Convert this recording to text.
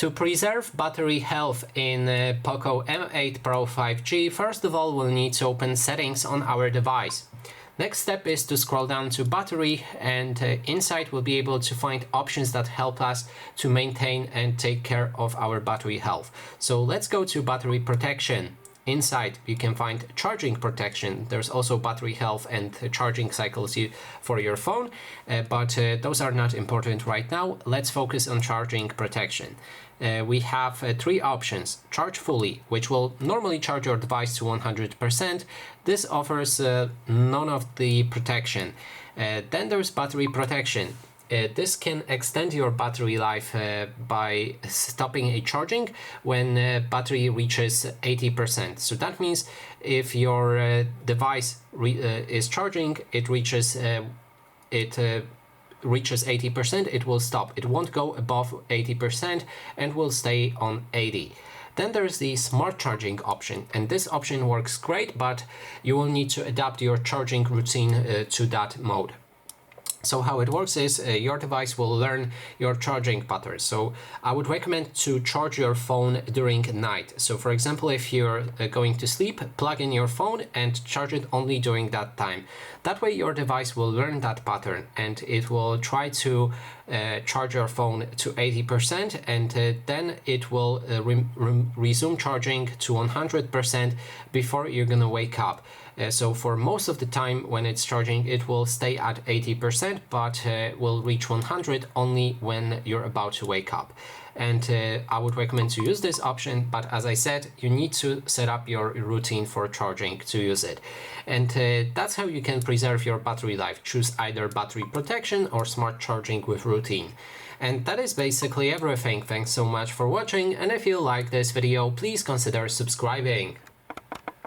To preserve battery health in POCO M8 Pro 5G, first of all we'll need to open settings on our device. Next step is to scroll down to battery, and inside we'll be able to find options that help us to maintain and take care of our battery health. So let's go to battery protection. Inside you can find charging protection. There's also battery health and charging cycles for your phone, but those are not important right now. Let's focus on charging protection. We have three options. Charge fully, which will normally charge your device to 100%. This offers none of the protection. Then there's battery protection. This can extend your battery life by stopping a charging when battery reaches 80%. So that means if your device is charging, it reaches 80%, it will stop. It won't go above 80% and will stay on 80. Then there's the smart charging option, and this option works great, but you will need to adapt your charging routine to that mode. So how it works is your device will learn your charging patterns. So I would recommend to charge your phone during night. So for example, if you're going to sleep, plug in your phone and charge it only during that time. That way your device will learn that pattern and it will try to charge your phone to 80%, and then it will resume charging to 100% before you're gonna wake up. So for most of the time when it's charging, it will stay at 80%, but will reach 100 only when you're about to wake up. And I would recommend to use this option, but as I said, you need to set up your routine for charging to use it. And that's how you can preserve your battery life. Choose either battery protection or smart charging with routine. And that is basically everything. Thanks so much for watching, and if you like this video, please consider subscribing.